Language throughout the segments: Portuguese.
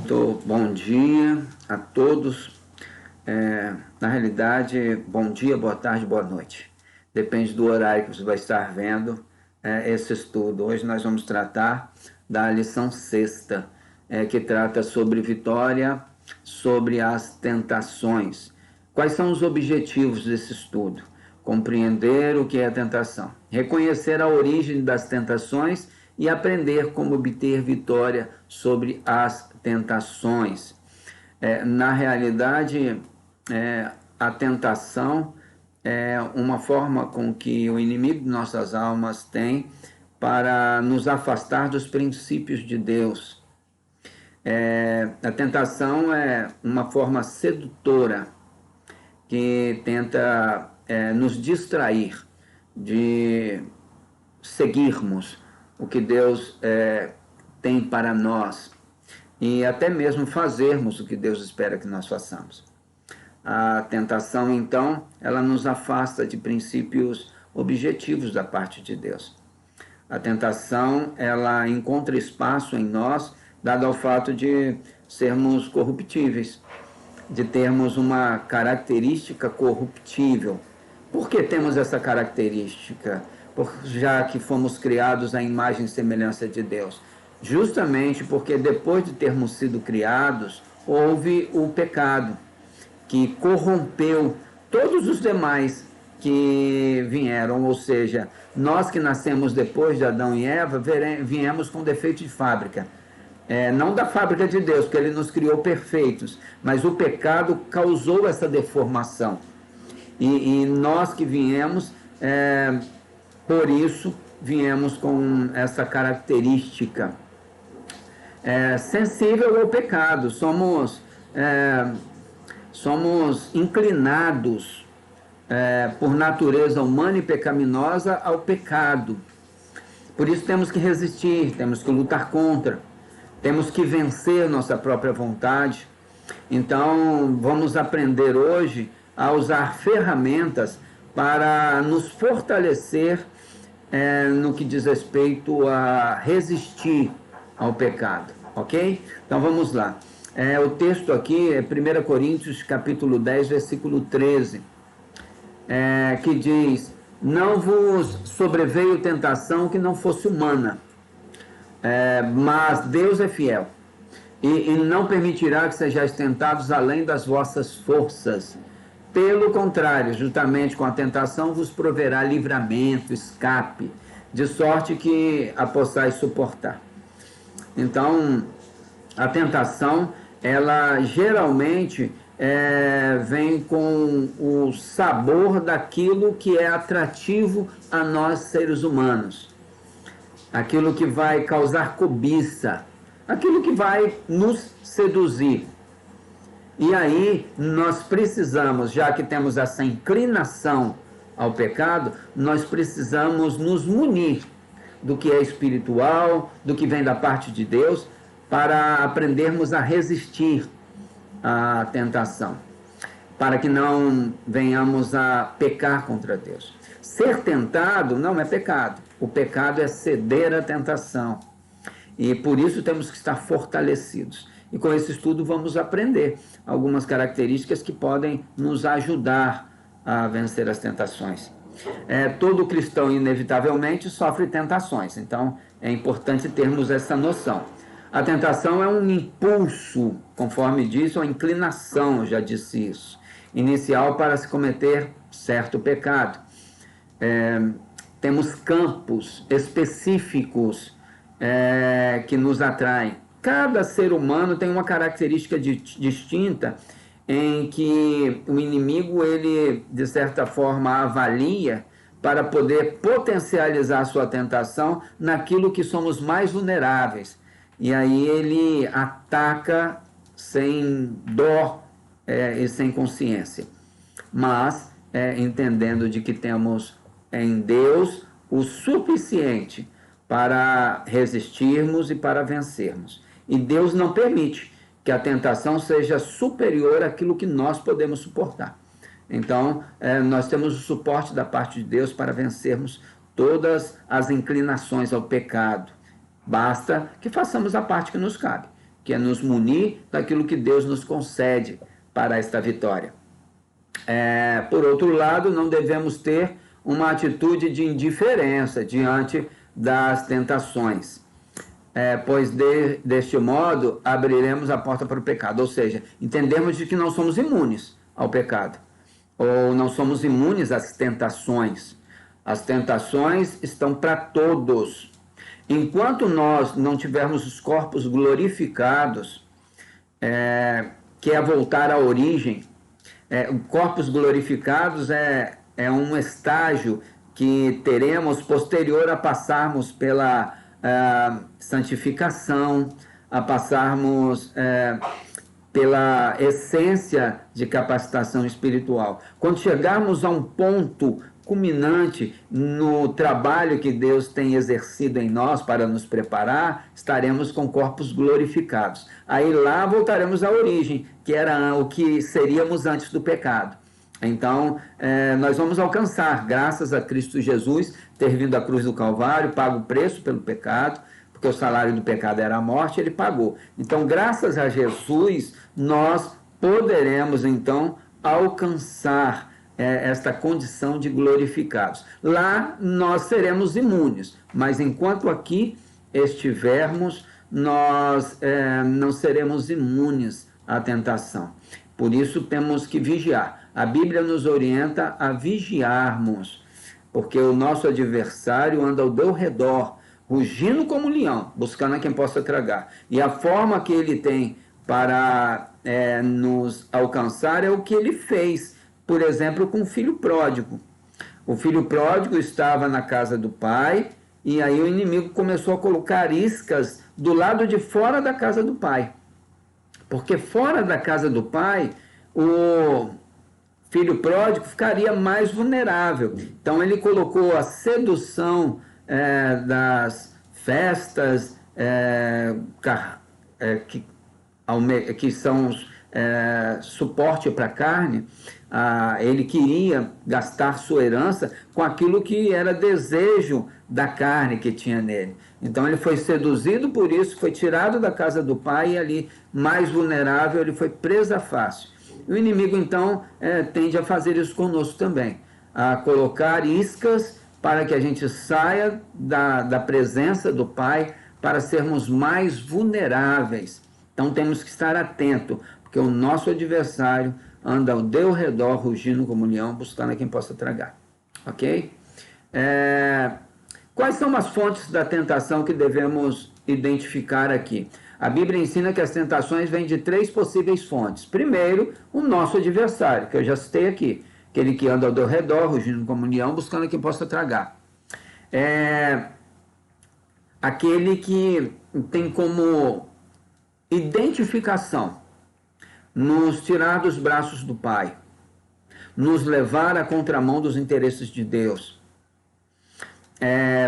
Muito bom dia a todos. Na realidade, bom dia, boa tarde, boa noite. Depende do horário que você vai estar vendo esse estudo. Hoje nós vamos tratar da lição 6ª, que trata sobre vitória, sobre as tentações. Quais são os objetivos desse estudo? Compreender o que é a tentação, reconhecer a origem das tentações e aprender como obter vitória sobre as tentações. Na realidade, a tentação é uma forma com que o inimigo de nossas almas tem para nos afastar dos princípios de Deus. A tentação é uma forma sedutora que tenta nos distrair de seguirmos o que Deus tem para nós e até mesmo fazermos o que Deus espera que nós façamos. A tentação, então, ela nos afasta de princípios objetivos da parte de Deus. A tentação, ela encontra espaço em nós, dado ao fato de sermos corruptíveis, de termos uma característica corruptível. Por que temos essa característica? Já que fomos criados à imagem e semelhança de Deus. Justamente porque depois de termos sido criados, houve o pecado, que corrompeu todos os demais que vieram, ou seja, nós que nascemos depois de Adão e Eva, viemos com defeito de fábrica. Não da fábrica de Deus, porque Ele nos criou perfeitos, mas o pecado causou essa deformação. E nós que viemos, por isso, viemos com essa característica. Sensível ao pecado, somos inclinados por natureza humana e pecaminosa ao pecado. Por isso temos que resistir, temos que lutar contra, temos que vencer nossa própria vontade. Então, vamos aprender hoje a usar ferramentas para nos fortalecer no que diz respeito a resistir ao pecado, ok? Então vamos lá. O texto aqui é 1 Coríntios capítulo 10, versículo 13, que diz: não vos sobreveio tentação que não fosse humana, mas Deus é fiel, e não permitirá que sejais tentados além das vossas forças. Pelo contrário, juntamente com a tentação vos proverá livramento, escape, de sorte que a possais suportar. Então, a tentação, ela geralmente vem com o sabor daquilo que é atrativo a nós seres humanos. Aquilo que vai causar cobiça, aquilo que vai nos seduzir. E aí nós precisamos, já que temos essa inclinação ao pecado, nós precisamos nos munir do que é espiritual, do que vem da parte de Deus, para aprendermos a resistir à tentação, para que não venhamos a pecar contra Deus. Ser tentado não é pecado, o pecado é ceder à tentação, e por isso temos que estar fortalecidos. E com esse estudo vamos aprender algumas características que podem nos ajudar a vencer as tentações. Todo cristão, inevitavelmente, sofre tentações, então é importante termos essa noção. A tentação é um impulso, conforme diz, uma inclinação, já disse isso, inicial para se cometer certo pecado. Temos campos específicos que nos atraem. Cada ser humano tem uma característica distinta em que o inimigo, ele, de certa forma, avalia para poder potencializar a sua tentação naquilo que somos mais vulneráveis. E aí ele ataca sem dó e sem consciência. Mas entendendo de que temos em Deus o suficiente para resistirmos e para vencermos. E Deus não permite que a tentação seja superior àquilo que nós podemos suportar. Então, nós temos o suporte da parte de Deus para vencermos todas as inclinações ao pecado. Basta que façamos a parte que nos cabe. que é nos munir daquilo que Deus nos concede para esta vitória. Por outro lado, não devemos ter uma atitude de indiferença diante das tentações, pois deste modo abriremos a porta para o pecado, ou seja, entendemos de que não somos imunes ao pecado, ou não somos imunes às tentações. As tentações estão para todos. Enquanto nós não tivermos os corpos glorificados, que é voltar à origem, corpos glorificados é um estágio que teremos posterior a passarmos pela santificação, a passarmos pela essência de capacitação espiritual. Quando chegarmos a um ponto culminante no trabalho que Deus tem exercido em nós para nos preparar, estaremos com corpos glorificados. Aí lá voltaremos à origem, que era o que seríamos antes do pecado. Então, nós vamos alcançar, graças a Cristo Jesus, ter vindo à cruz do Calvário, pago o preço pelo pecado, porque o salário do pecado era a morte, ele pagou. Então, graças a Jesus, nós poderemos, então, alcançar esta condição de glorificados. Lá nós seremos imunes, mas enquanto aqui estivermos, nós não seremos imunes à tentação. Por isso temos que vigiar. A Bíblia nos orienta a vigiarmos, porque o nosso adversário anda ao teu redor, rugindo como um leão, buscando a quem possa tragar. E a forma que ele tem para nos alcançar é o que ele fez, por exemplo, com o filho pródigo. O filho pródigo estava na casa do pai, e aí o inimigo começou a colocar iscas do lado de fora da casa do pai. Porque fora da casa do pai, o filho pródigo ficaria mais vulnerável. Então ele colocou a sedução das festas que são suporte para a carne. Ele queria gastar sua herança com aquilo que era desejo da carne que tinha nele. Então ele foi seduzido por isso, foi tirado da casa do pai e ali, mais vulnerável, ele foi presa fácil. O inimigo então tende a fazer isso conosco também, a colocar iscas para que a gente saia da presença do pai, para sermos mais vulneráveis. Então temos que estar atento, porque o nosso adversário anda ao teu redor, rugindo como um leão, buscando a quem possa tragar. Ok? Quais são as fontes da tentação que devemos identificar aqui? A Bíblia ensina que as tentações vêm de 3 possíveis fontes. Primeiro, o nosso adversário, que eu já citei aqui. Aquele que anda ao teu redor, rugindo como um leão, buscando a quem possa tragar. Aquele que tem como identificação nos tirar dos braços do Pai, nos levar à contramão dos interesses de Deus,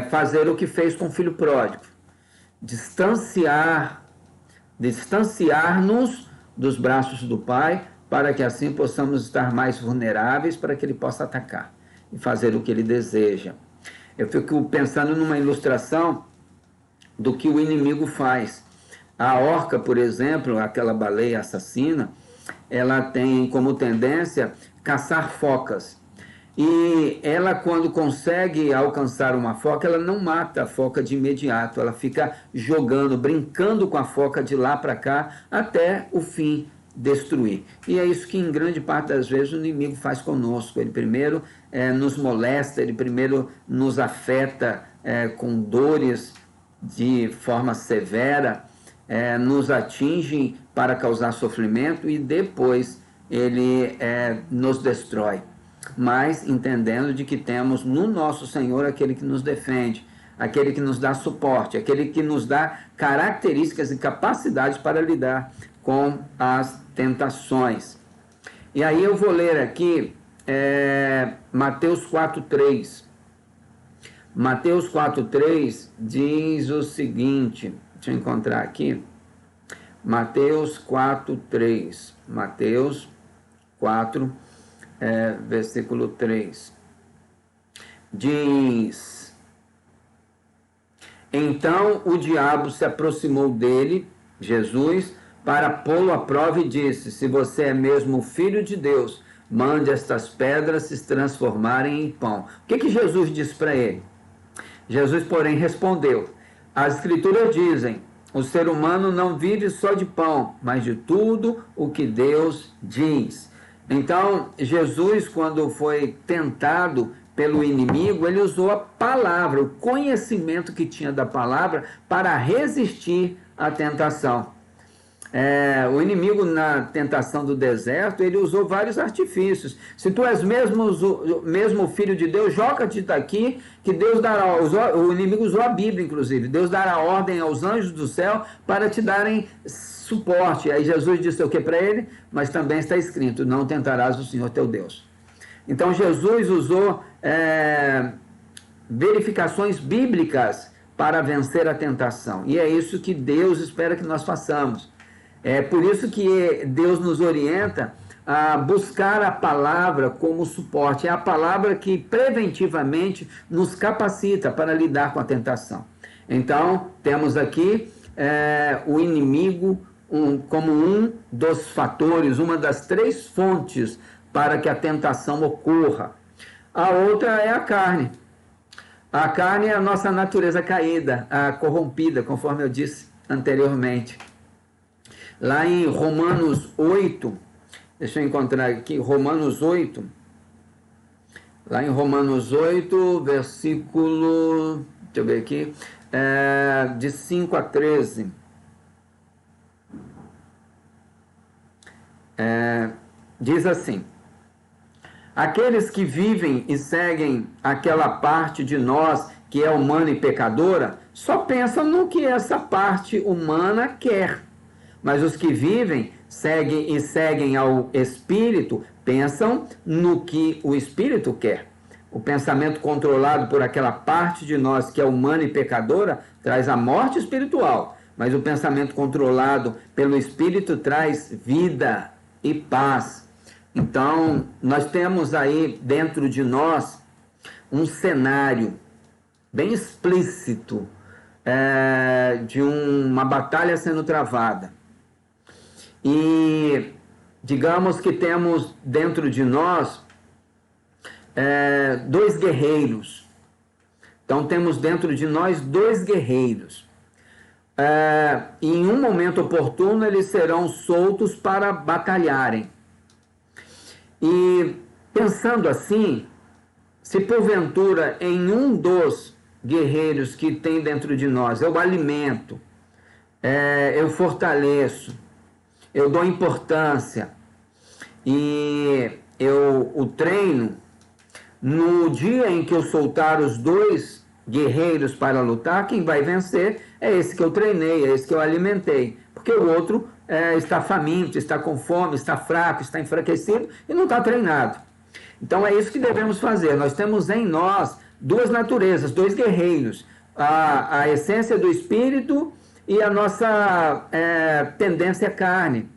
fazer o que fez com o filho pródigo, distanciar-nos dos braços do Pai, para que assim possamos estar mais vulneráveis, para que ele possa atacar e fazer o que ele deseja. Eu fico pensando numa ilustração do que o inimigo faz. A orca, por exemplo, aquela baleia assassina, ela tem como tendência caçar focas. E ela, quando consegue alcançar uma foca, ela não mata a foca de imediato, ela fica jogando, brincando com a foca de lá para cá, até o fim destruir. E é isso que em grande parte das vezes o inimigo faz conosco. Ele primeiro nos molesta, ele primeiro nos afeta com dores de forma severa, nos atinge para causar sofrimento e depois ele nos destrói. Mas entendendo de que temos no nosso Senhor aquele que nos defende, aquele que nos dá suporte, aquele que nos dá características e capacidades para lidar com as tentações. E aí eu vou ler aqui Mateus 4:3. Mateus 4:3 diz o seguinte, deixa eu encontrar aqui, Mateus 4:3, Mateus 4, versículo 3, diz: Então o diabo se aproximou dele, Jesus para pô-lo à prova e disse: se você é mesmo o Filho de Deus, mande estas pedras se transformarem em pão. O que Jesus disse para ele? Jesus, porém, respondeu: as Escrituras dizem, o ser humano não vive só de pão, mas de tudo o que Deus diz. Então, Jesus, quando foi tentado pelo inimigo, ele usou a palavra, o conhecimento que tinha da palavra para resistir à tentação. O inimigo, na tentação do deserto, ele usou vários artifícios. Se tu és mesmo filho de Deus, joga-te daqui, que Deus dará. O inimigo usou a Bíblia, inclusive. Deus dará ordem aos anjos do céu para te darem suporte. Aí Jesus disse o que para ele? Mas também está escrito: não tentarás o Senhor teu Deus. Então Jesus usou verificações bíblicas para vencer a tentação. E é isso que Deus espera que nós façamos. É por isso que Deus nos orienta a buscar a palavra como suporte. É a palavra que preventivamente nos capacita para lidar com a tentação. Então, temos aqui o inimigo como um dos fatores, uma das 3 fontes para que a tentação ocorra. A outra é a carne. A carne é a nossa natureza caída, a corrompida, conforme eu disse anteriormente. Lá em Romanos 8, deixa eu encontrar aqui, Romanos 8, lá em Romanos 8, versículo, deixa eu ver aqui, de 5 a 13. Diz assim: aqueles que vivem e seguem aquela parte de nós que é humana e pecadora, só pensam no que essa parte humana quer. Mas os que vivem, seguem ao Espírito, pensam no que o Espírito quer. O pensamento controlado por aquela parte de nós que é humana e pecadora traz a morte espiritual, mas o pensamento controlado pelo Espírito traz vida e paz. Então, nós temos aí dentro de nós um cenário bem explícito de uma batalha sendo travada. E digamos que temos dentro de nós 2 guerreiros. Então temos dentro de nós 2 guerreiros. Em um momento oportuno eles serão soltos para batalharem. E pensando assim, se porventura em um dos guerreiros que tem dentro de nós eu alimento, eu fortaleço, eu dou importância e eu o treino, no dia em que eu soltar os 2 guerreiros para lutar, quem vai vencer é esse que eu treinei, é esse que eu alimentei, porque o outro está faminto, está com fome, está fraco, está enfraquecido e não está treinado. Então é isso que devemos fazer. Nós temos em nós 2 naturezas, 2 guerreiros, a essência do Espírito e a nossa tendência à carne,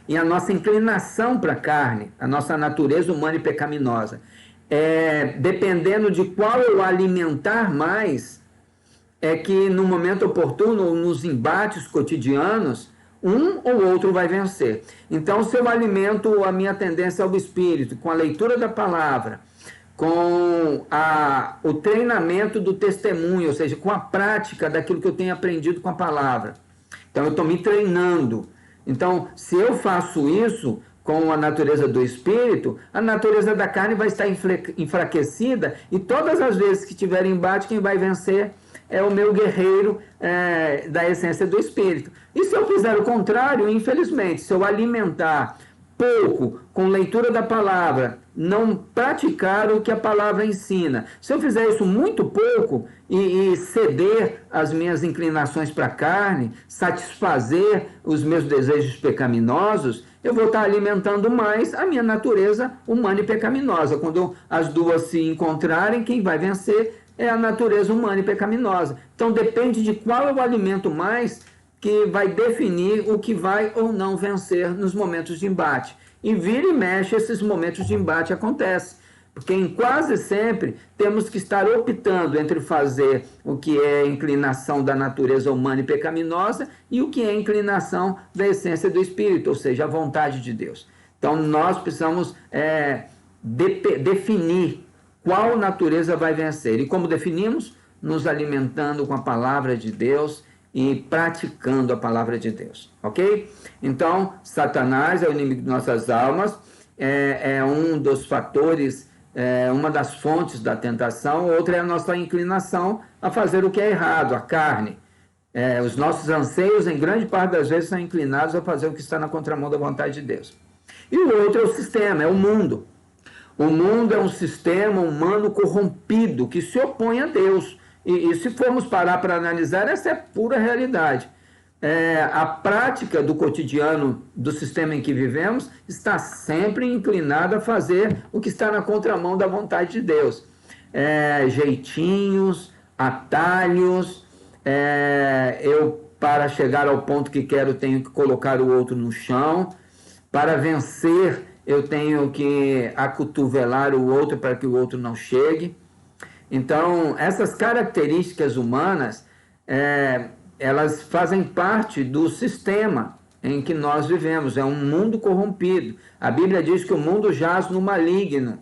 e a nossa inclinação para a carne, a nossa natureza humana e pecaminosa. Dependendo de qual eu alimentar mais, é que no momento oportuno, ou nos embates cotidianos, um ou outro vai vencer. Então, se eu alimento a minha tendência ao Espírito, com a leitura da palavra, com o treinamento do testemunho, ou seja, com a prática daquilo que eu tenho aprendido com a palavra. Então, eu estou me treinando. Então, se eu faço isso com a natureza do Espírito, a natureza da carne vai estar enfraquecida e todas as vezes que tiver embate, quem vai vencer é o meu guerreiro da essência do Espírito. E se eu fizer o contrário, infelizmente, se eu alimentar pouco com leitura da palavra, não praticar o que a palavra ensina, se eu fizer isso muito pouco e ceder às minhas inclinações para a carne, satisfazer os meus desejos pecaminosos, eu vou estar alimentando mais a minha natureza humana e pecaminosa. Quando as duas se encontrarem, quem vai vencer é a natureza humana e pecaminosa. Então depende de qual eu alimento mais, que vai definir o que vai ou não vencer nos momentos de embate. E vira e mexe, esses momentos de embate acontecem. Porque em quase sempre temos que estar optando entre fazer o que é inclinação da natureza humana e pecaminosa e o que é inclinação da essência do Espírito, ou seja, a vontade de Deus. Então nós precisamos definir qual natureza vai vencer. E como definimos? Nos alimentando com a palavra de Deus e praticando a palavra de Deus, ok? Então, Satanás é o inimigo de nossas almas, é um dos fatores, uma das fontes da tentação. Outra é a nossa inclinação a fazer o que é errado, a carne. Os nossos anseios, em grande parte das vezes, são inclinados a fazer o que está na contramão da vontade de Deus. E o outro é o sistema, é o mundo. O mundo é um sistema humano corrompido que se opõe a Deus. E se formos parar para analisar, essa é pura realidade. A prática do cotidiano do sistema em que vivemos está sempre inclinada a fazer o que está na contramão da vontade de Deus. Jeitinhos, atalhos, para chegar ao ponto que quero, tenho que colocar o outro no chão. Para vencer, eu tenho que acotovelar o outro para que o outro não chegue. Então, essas características humanas, elas fazem parte do sistema em que nós vivemos. É um mundo corrompido. A Bíblia diz que o mundo jaz no maligno.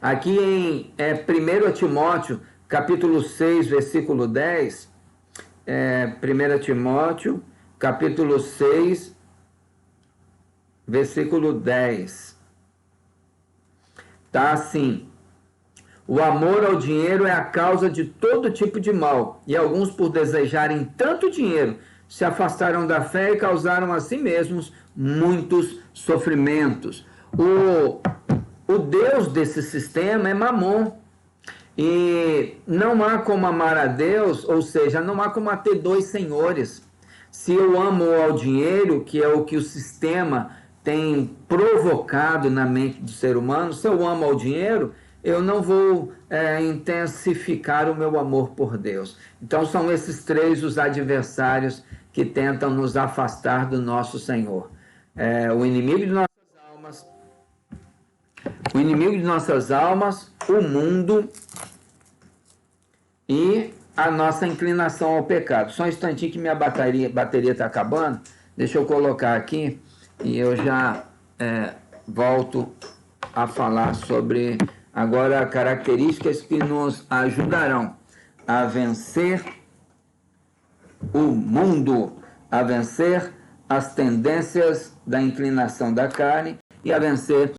Aqui em 1 Timóteo, capítulo 6, versículo 10, 1 Timóteo, capítulo 6, versículo 10, está assim: o amor ao dinheiro é a causa de todo tipo de mal, e alguns, por desejarem tanto dinheiro, se afastaram da fé e causaram a si mesmos muitos sofrimentos. O Deus desse sistema é Mamon, e não há como amar a Deus, ou seja, não há como ter dois senhores. Se eu amo ao dinheiro, que é o que o sistema tem provocado na mente do ser humano, se eu amo ao dinheiro, eu não vou intensificar o meu amor por Deus. Então são esses três os adversários que tentam nos afastar do nosso Senhor. O inimigo de nossas almas, o mundo e a nossa inclinação ao pecado. Só um instantinho que minha bateria está acabando. Deixa eu colocar aqui e eu já volto a falar sobre agora características que nos ajudarão a vencer o mundo, a vencer as tendências da inclinação da carne e a vencer